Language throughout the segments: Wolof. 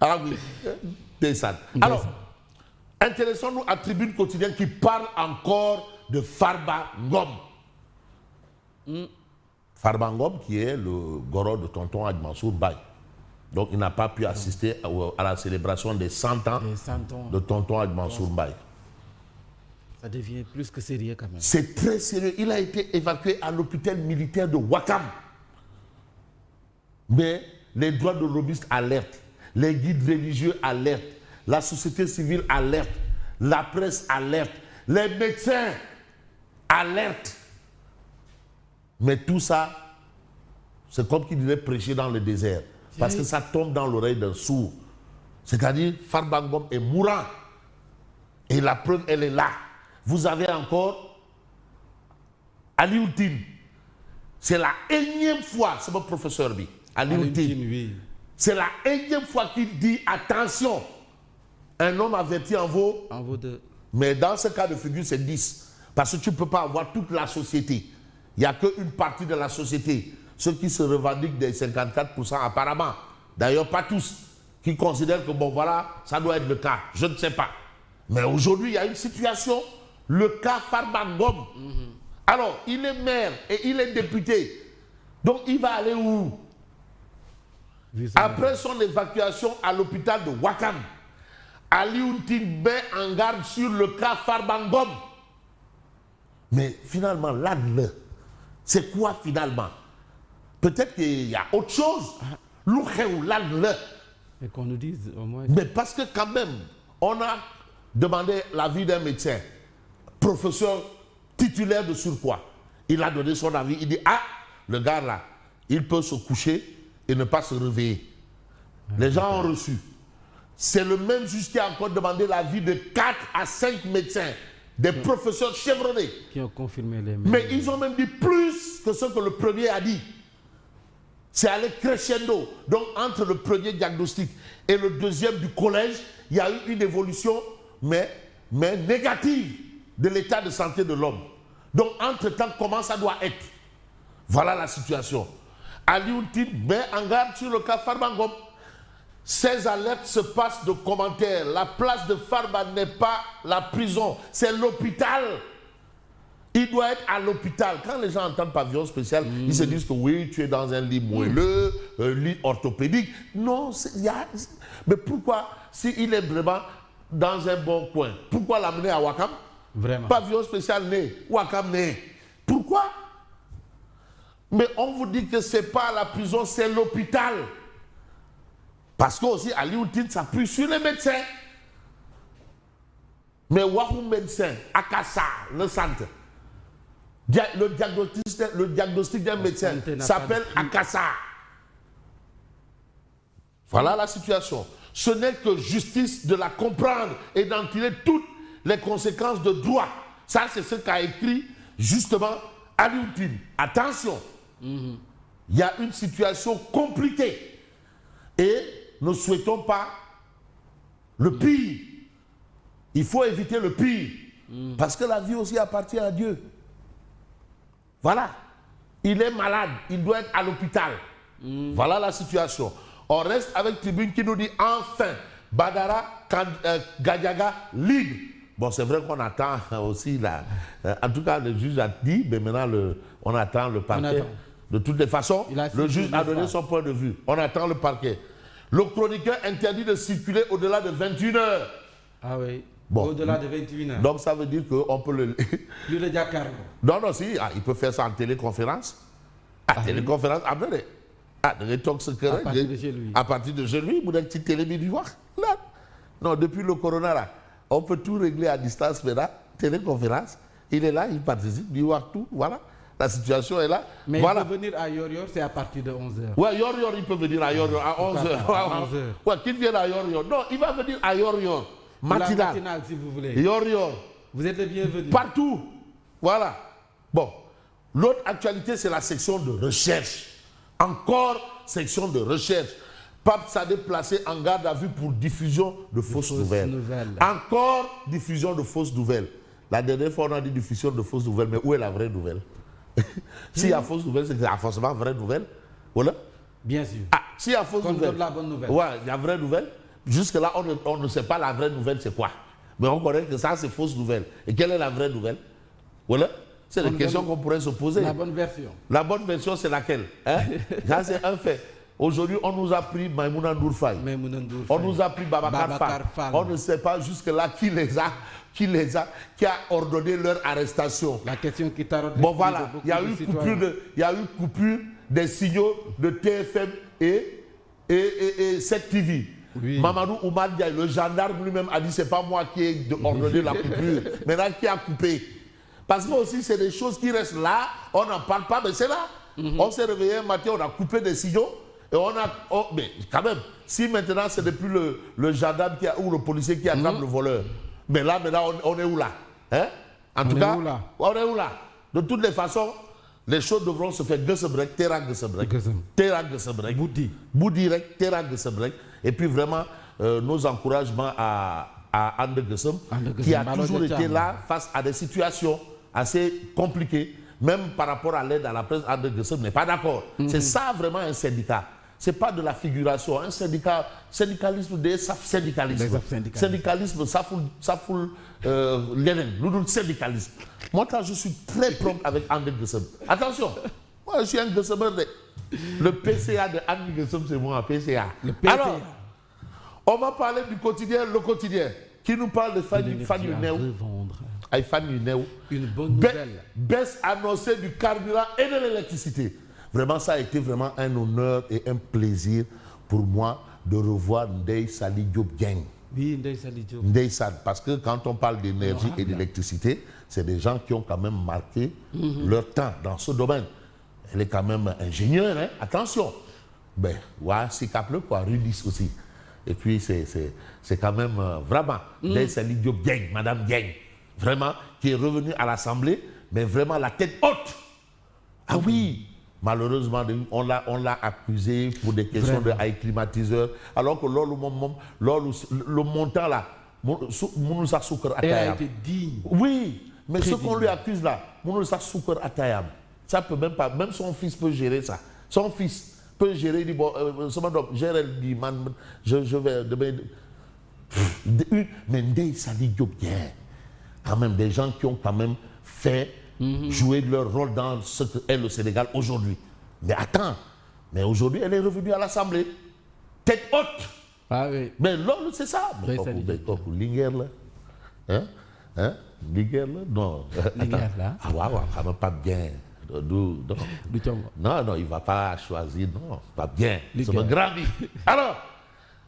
Ah oui, descend. Alors, intéressons-nous à Tribune Quotidienne qui parle encore de Farba Ngom. Farba Ngom qui est le goro de tonton Hadj Mansour Mbaye. Donc il n'a pas pu assister à la célébration des 100 ans de tonton Hadj Mansour Mbaye. Ça devient plus que sérieux quand même. C'est très sérieux. Il a été évacué à l'hôpital militaire de Ouakam. Mais les droits de lobbyistes alertent, les guides religieux alertent, la société civile alerte, la presse alerte, les médecins alertent. Mais tout ça, c'est comme qui disait prêcher dans le désert. Parce que ça tombe dans l'oreille d'un sourd. C'est-à-dire, Farba Ngom est mourant. Et la preuve, elle est là. Vous avez encore Aliou Tine. C'est la énième fois, c'est mon professeur B. Aliou Tine, oui. C'est la énième fois qu'il dit attention, un homme averti en vaut deux. Mais dans ce cas de figure, c'est 10. Parce que tu ne peux pas avoir toute la société. Il n'y a qu'une partie de la société, ceux qui se revendiquent des 54% apparemment. D'ailleurs, pas tous, qui considèrent que bon voilà, ça doit être le cas. Je ne sais pas. Mais aujourd'hui, il y a une situation, le cas Farba Ngom. Alors, il est maire et il est député. Donc, il va aller où? Après son évacuation à l'hôpital de Ouakam, Aliou Tine met en garde sur le cas Farba Ngom. Mais finalement, là, c'est quoi finalement? Peut-être qu'il y a autre chose. Mais qu'on nous dise au moins. Mais parce que quand même, on a demandé l'avis d'un médecin, professeur titulaire de surpoids. Il a donné son avis. Il dit, ah, le gars là, il peut se coucher et ne pas se réveiller. Les gens ont reçu. C'est le même juge qui a encore demandé l'avis de 4 à 5 médecins, des professeurs chevronnés. Qui ont confirmé les mêmes. Mais ils ont même dit plus que ce que le premier a dit. C'est allé crescendo. Donc, entre le premier diagnostic et le deuxième du collège, il y a eu une évolution, mais négative de l'état de santé de l'homme. Donc, entre-temps, comment ça doit être? Voilà la situation. Aliou Tine met en garde sur le cas Farba Ngom. Ces alertes se passent de commentaires. La place de Farba n'est pas la prison, c'est l'hôpital. Il doit être à l'hôpital. Quand les gens entendent pavillon spécial, ils se disent que oui, tu es dans un lit moelleux, un lit orthopédique. Non, mais pourquoi, s'il est vraiment dans un bon coin, pourquoi l'amener à Ouakam? Vraiment. Pavillon spécial né, Ouakam né. Pourquoi? Mais on vous dit que ce n'est pas la prison, c'est l'hôpital. Parce que aussi, Aliou Tine s'appuie sur les médecins. Mais Wahou médecin, Akassa, le centre, le diagnostic d'un médecin s'appelle Akassa. Voilà la situation. Ce n'est que justice de la comprendre et d'en tirer toutes les conséquences de droit. Ça, c'est ce qu'a écrit justement Aliou Tine. Attention, il y a une situation compliquée et ne souhaitons pas le pire. Il faut éviter le pire parce que la vie aussi appartient à Dieu. Voilà. Il est malade, il doit être à l'hôpital. Voilà la situation. On reste avec Tribune qui nous dit enfin Badara Gadiaga libre. Bon, c'est vrai qu'on attend aussi là. En tout cas, le juge a dit, mais maintenant on attend le parquet. De toutes les façons, le juge a donné son point de vue. On attend le parquet. Le chroniqueur interdit de circuler au-delà de 21h. Ah oui. Bon. Au-delà de 21h. Donc ça veut dire qu'on peut le... Plus le Dakar. Non, si, il peut faire ça en téléconférence. Téléconférence, à partir de chez lui. À partir de chez lui, vous avez une petite télévision. Non, depuis le corona, là, on peut tout régler à distance, mais là, téléconférence, il est là, il participe, il voit tout, voilà. La situation est là. Mais voilà. Il peut venir à Yor-Yor, c'est à partir de 11h. Oui, Yor-Yor, il peut venir à Yor-Yor à 11h. Ouais, qu'il vienne à Yor-Yor. Non, il va venir à Yor-Yor. Matinale, si vous voulez. Yor-Yor. Vous êtes le bienvenu. Partout. Voilà. Bon. L'autre actualité, c'est la section de recherche. Encore section de recherche. Pape Sadé placé en garde à vue pour diffusion de fausses nouvelles. Encore diffusion de fausses nouvelles. La dernière fois, on a dit diffusion de fausses nouvelles, mais où est la vraie nouvelle? S'il y a fausse nouvelle, c'est qu'il y a forcément vraie nouvelle. Voilà. Bien sûr. S'il y a fausse nouvelle. La bonne nouvelle. Ouais, il y a vraie nouvelle. jusque-là, on ne sait pas la vraie nouvelle, c'est quoi. Mais on connaît que ça, c'est fausse nouvelle. Et quelle est la vraie nouvelle? Voilà. C'est des questions qu'on pourrait se poser. La bonne version. La bonne version, c'est laquelle, hein? Ça, c'est un fait. Aujourd'hui, on nous a pris Maïmouna Ndour Faye. On nous a pris Babacar Fall. On ne sait pas jusque-là qui a ordonné leur arrestation. La question qui t'a bon, voilà. Il y a eu coupure des signaux de TFM et 7TV. Oui. Mamadou Oumar Diaye, le gendarme lui-même a dit c'est pas moi qui ai ordonné la coupure. Maintenant, qui a coupé? Parce que aussi, c'est des choses qui restent là, on n'en parle pas, mais c'est là. On s'est réveillé un matin, on a coupé des signaux, et mais quand même, si maintenant c'est depuis le gendarme ou le policier qui attrape le voleur, mais là, maintenant, on est où là, hein? En tout cas, on est où là? De toutes les façons, les choses devront se faire Gessebrek, Terra Gessebrek, Terra Gessebrek, Boudi Rek, Terra Gessebrek, et puis vraiment, nos encouragements à Ande Gessem, qui a toujours été là face à des situations assez compliquées, même par rapport à l'aide à la presse. Ande Gessem n'est pas d'accord. C'est ça vraiment un syndicat. C'est pas de la figuration. Un syndicat, syndicalisme, syndicalisme, ça fout l'ennemi, syndicalisme. Moi, quand je suis très prompt avec Ande Gessem, attention, moi je suis un Gessemer. Le PCA de Ande Gessem, c'est moi, PCA. Alors, on va parler du quotidien, le quotidien, qui nous parle de Fanny Neu. Une bonne nouvelle. Baisse annoncée du carburant et de l'électricité. Vraiment, ça a été vraiment un honneur et un plaisir pour moi de revoir Ndeye Saly Diop Dieng. Oui, Ndeye Saly Diop. Ndeye Saly, parce que quand on parle d'énergie et d'électricité, c'est des gens qui ont quand même marqué leur temps dans ce domaine. Elle est quand même ingénieure, hein? Attention. Ben, ouais, c'est Caple, quoi, Rudis aussi. Et puis, c'est quand même vraiment Ndeye Saly Diop Dieng, Madame Dieng, vraiment, qui est revenue à l'Assemblée, mais vraiment la tête haute. Ah oui, malheureusement, on l'a accusé pour des questions de high climatiseur, alors que le montant là, elle a été digne. Oui, mais ce qu'on lui accuse là, ça peut même pas, même son fils peut gérer ça. Son fils peut gérer, il dit bon, gère, elle dit, man, je vais demain. Mais Ndeye Saly Diop Dieng, quand même, des gens qui ont quand même fait jouer leur rôle dans ce qu'est le Sénégal aujourd'hui. Mais attends, mais aujourd'hui, elle est revenue à l'Assemblée. Tête haute. Ah oui. Mais là, c'est ça. Mais Linguère là. Hein? Linguère là? Non. Linguère là? Ah ouais, quand même pas bien. Non, il ne va pas choisir, non, pas bien. C'est un grand vie. Alors,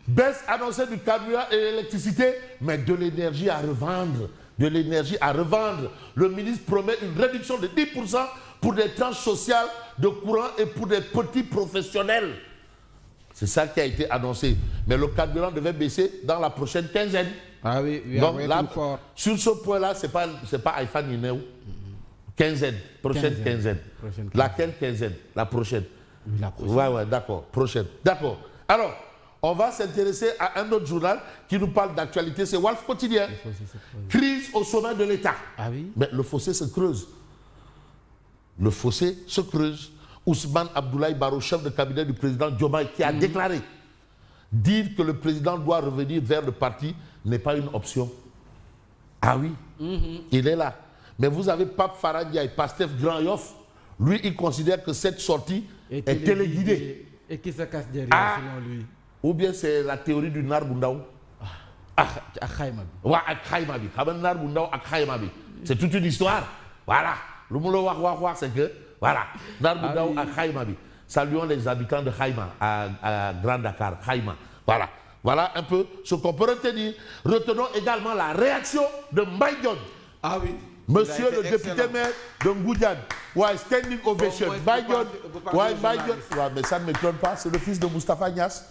baisse annoncée du carburant et de l'électricité, mais de l'énergie à revendre. Le ministre promet une réduction de 10% pour des tranches sociales de courant et pour des petits professionnels. C'est ça qui a été annoncé. Mais le carburant devait baisser dans la prochaine quinzaine. Ah oui, donc là, sur ce point-là, ce n'est pas Aïfa Nineu. Quinzaine, prochaine quinzaine. Laquelle quinzaine? La prochaine. Oui, la prochaine. Ouais, d'accord, prochaine. D'accord. Alors, on va s'intéresser à un autre journal qui nous parle d'actualité, c'est Walf Quotidien. Crise au sommet de l'État. Ah oui? Mais le fossé se creuse. Ousmane Abdoulaye Barrow, chef de cabinet du président Diomaye, qui a déclaré dire que le président doit revenir vers le parti n'est pas une option. Ah oui, il est là. Mais vous avez Pape Farah Ndiaye, Pastef Grand Yoff, lui, il considère que cette sortie est téléguidée. Et qui se cache derrière, selon lui. Ou bien c'est la théorie du Narbundaou. C'est toute une histoire. Voilà. Le moulin c'est que, voilà, Narbundaou à Khaïmabi. Saluons les habitants de Khaïma, à Grand Dakar, Khaïma. Voilà. Voilà un peu ce qu'on peut retenir. Retenons également la réaction de Mbaye Dione. Ah oui. Monsieur le député maire de Ngoudjan. Ouais, standing ovation. Mbaye Dione. Ouais, Mbaye Dione. Ouais, mais ça ne m'étonne pas. C'est le fils de Moustapha Niasse.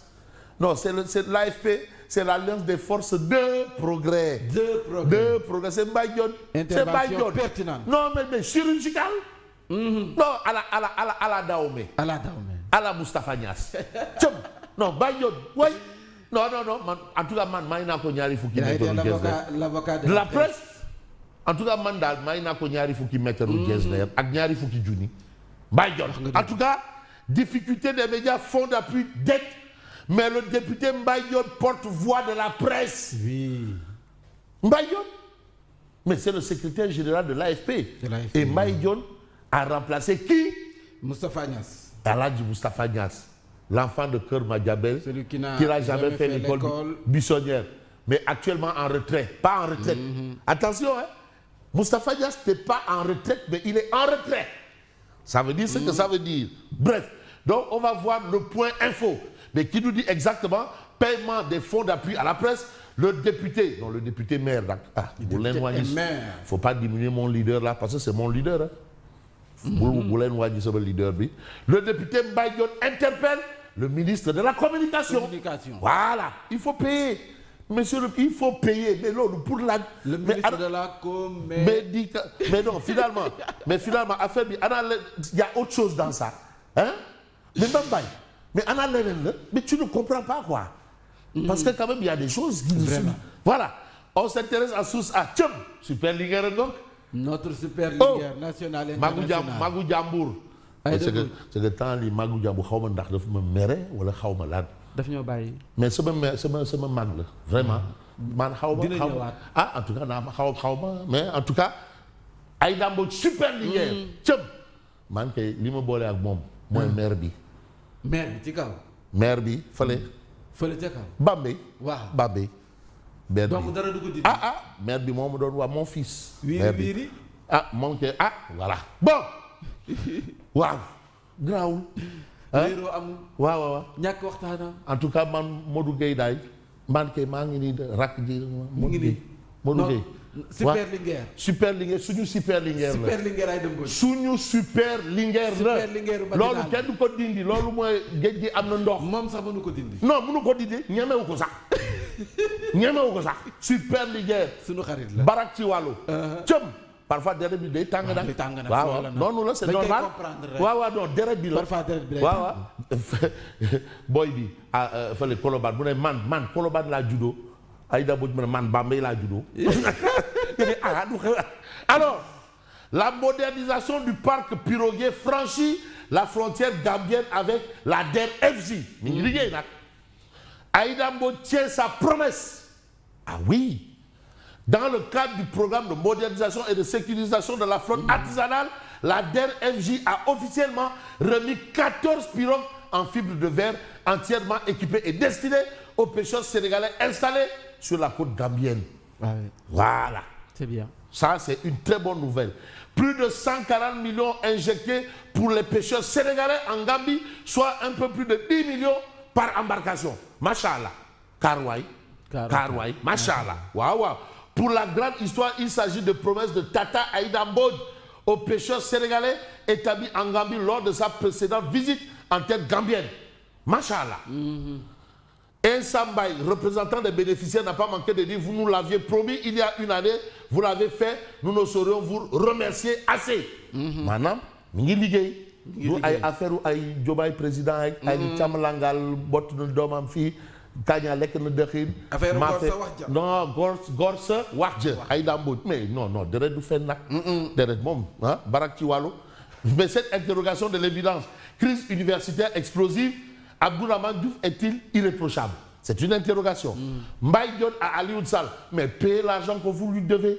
Non, c'est l'AFP. C'est l'Alliance des forces de progrès. De progrès. C'est Mbaye Dione. C'est Mbaye Dione. Pertinente. Non, mais chirurgical. Non, à la Dahomey. À la Moustapha Niasse. Non, Mbaye Dione. Oui. Non. En tout cas, il a été l'avocat de la presse. En tout cas, Mandal, en tout cas, difficulté des médias, fonds d'appui, dette. Mais le député Mbaye Dione porte-voix de la presse. Oui. Mbaye Dione. Mais c'est le secrétaire général de l'AFP. Et Mbaye Dione a remplacé qui? Moustapha Niasse. Aladji Moustapha Niasse, l'enfant de Keur Madiabel, celui qui n'a jamais fait l'école buissonnière, mais actuellement en retrait. Pas en retraite. Attention, hein? Moustapha Niasse n'est pas en retraite, mais il est en retrait. Ça veut dire ce que ça veut dire. Bref, donc on va voir le point info, mais qui nous dit exactement paiement des fonds d'appui à la presse. Le député maire, il ne faut pas diminuer mon leader là, parce que c'est mon leader. Hein. Le député Mbaye Dione interpelle le ministre de la communication. Voilà, il faut payer. Monsieur, il faut payer. Mais non, pour la... Le ministre de la com... Mais non, finalement, affaire, il y a autre chose dans ça. Hein? Mais Mbaye, mais tu ne comprends pas quoi. Parce que quand même, il y a des choses qui... Voilà. On s'intéresse à source à Tchum, Super Ligue donc. Notre Super Ligue nationale et internationale. Magou Diambour. C'est que temps, les Magou Diambour, je ne sais pas si je me ou je ne sais mais c'est ma mag, vraiment. En tout cas, mais en tout cas, Aïda Mbodj Super Ligue. Tchum. Man, je suis avec moi, maire bi. Maire bi, maire bi, fallait Bambey. Bambey. Donc dara du ko dindi. Maire bi moo ma doon waa mon fils. Wiiri. moom ke voilà. Bon. waaw. garaawul. réeroo amul. waaw. ñàkk waxtaanam. en tout cas man Modou Gueye daay. man kay maa ngi nii rakk ji. mu ngi nii Modou Gueye. Super Linguère. Super Linguère suñu Super Linguère la. Super Linguère ay dem ko. suñu Super Linguère la. Super Linguère loolu kenn du ko dindi loolu mooy géej gi am na ndox. moom sax mënu ko dindi. non mënu ko dindi ñemewu ko sax. ñemewu ko sax. Super Linguère. suñu xarit la. barak ci wàllu. cëm parfois deret bi day tàng nag. waaw noonu la c'est normal. waaw non deret bi la. parfois deret bi waaw boy bi fële Colobane bu ne man Colobane laa juddoo. Aïda Mbodj mu ne man Bambey laa juddoo. Alors, la modernisation du parc piroguier franchit la frontière gambienne avec la DER/FJ. Aïda Mbodj tient sa promesse. Ah oui. Dans le cadre du programme de modernisation et de sécurisation de la flotte artisanale, la DER/FJ a officiellement remis 14 pirogues en fibre de verre entièrement équipées et destinées aux pêcheurs sénégalais installés sur la côte gambienne. Voilà. C'est bien. Ça, c'est une très bonne nouvelle. Plus de 140 millions injectés pour les pêcheurs sénégalais en Gambie, soit un peu plus de 10 millions par embarcation. Machallah. Karwaï. Machallah. Waouh. Pour la grande histoire, il s'agit de promesses de Tata Aïda Mbodj aux pêcheurs sénégalais établis en Gambie lors de sa précédente visite en terre gambienne. Machallah. Un Sambaï, représentant des bénéficiaires, n'a pas manqué de dire, vous nous l'aviez promis il y a une année, vous l'avez fait, nous ne saurions vous remercier assez. Madame, mingi liggéey. Nous ay affaire ay Diomaye président ay Thiamlangal bot na doomam fii Tania lekk na dëxin. affaire non góor sa wax ja Aïda Mbodj mais non deret du fen nag. deret moom barak ci wàllu. Mais cette interrogation de l'évidence, crise universitaire explosive, Abdourahmane Diouf est-il irréprochable? C'est une interrogation. Mbaye Dione à Alioune Sall, mais payez l'argent que vous lui devez.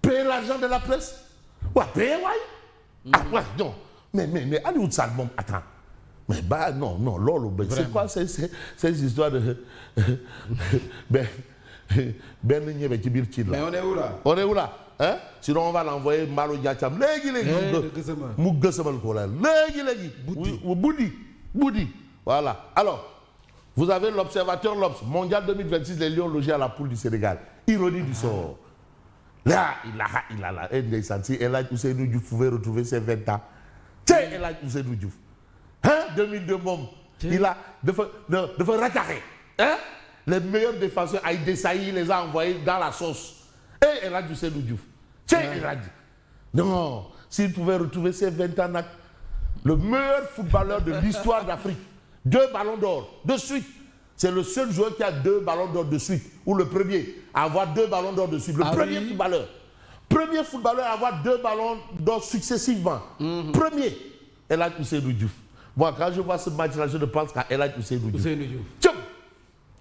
Payez l'argent de la presse. Ouais, payez, ouais. Non. Mais Alioune Sall, bon, attends. Mais non, lolo, c'est quoi ces histoires de... Mais on est où là? On est où là? Hein? Sinon on va l'envoyer Malo Diacham. Boudi. Voilà. Alors, vous avez l'observateur l'Obs, mondial 2026, les Lions logés à la poule du Sénégal. Ironie du sort. Là, il a la haine des sentis. Et là, Ousseynou Diouf pouvait retrouver ses 20 ans. Tiens, et là, Ousseynou Diouf. Hein? 2002, môme. Il a de faire rattaquer. Hein? Les meilleurs défenseurs, Aïdé Saï, les a envoyés dans la sauce. Et là, Ousseynou Diouf. Tiens, il a dit. Non, s'il pouvait retrouver ses 20 ans, le meilleur footballeur de l'histoire d'Afrique. 2 ballons d'or de suite. C'est le seul joueur qui a 2 ballons d'or de suite. Ou le premier à avoir 2 ballons d'or de suite. Le premier footballeur. Premier footballeur à avoir 2 ballons d'or successivement. Premier. El Hadji Ousseynou Diouf. Moi, quand je vois ce match-là, je ne pense qu'à El Hadji Ousseynou Diouf.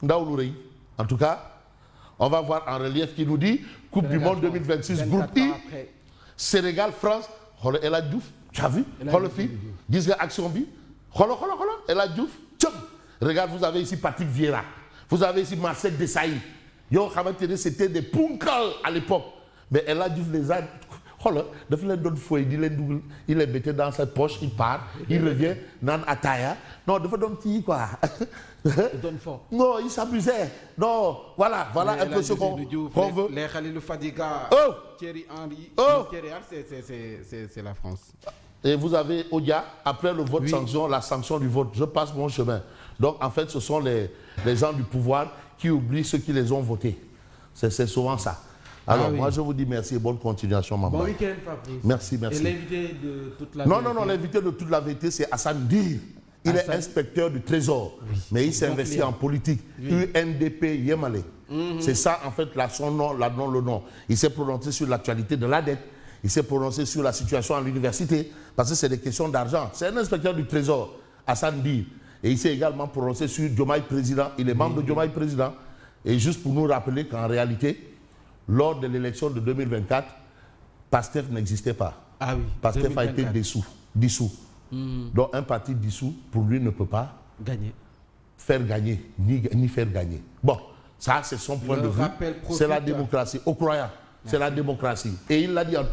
Ndaoulourei. En tout cas, on va voir en relief qui nous dit Coupe Sénégal, du Monde 2026, groupe I, Sénégal, France. El Hadj Diouf, tu as vu? Le film, gis nga action bi. El Hadj Diouf, tchum. Regarde, vous avez ici Patrick Vieira. Vous avez ici Marcel Desailly. Yo, c'était des punkals à l'époque. Mais El Hadj Diouf les a. Il les mettait dans sa poche, il part, il revient, nan ataya. Non, il faut quoi. Non, il s'amusait. Non, voilà un peu ce qu'on veut. Les Khalilou Fadiga, Thierry Henry, c'est la France. Et vous avez Odia, après le vote sanction, la sanction du vote, je passe mon chemin. Donc en fait, ce sont les gens du pouvoir qui oublient ceux qui les ont votés. C'est souvent ça. Alors, moi, je vous dis merci et bonne continuation, maman. Bon week-end, Fabrice. Merci. Et l'invité de toute la vérité? Non, l'invité de toute la vérité, c'est Hassan Dir. Il est inspecteur du Trésor, mais il s'est investi en politique. UNDP Yemale. C'est ça, en fait, son nom, le nom. Il s'est prononcé sur l'actualité de la dette. Il s'est prononcé sur la situation à l'université, parce que c'est des questions d'argent. C'est un inspecteur du Trésor, Hassan Dir. Et il s'est également prononcé sur Diomaye Président. Il est membre de Diomaye Président. Et juste pour nous rappeler qu'en réalité, lors de l'élection de 2024, PASTEF n'existait pas. PASTEF 2024 a été dissous. Donc un parti dissous, pour lui, ne peut pas faire gagner, ni faire gagner. Bon, ça c'est son point de vue. C'est la démocratie. Au croyant, c'est la démocratie. Et il l'a dit en tout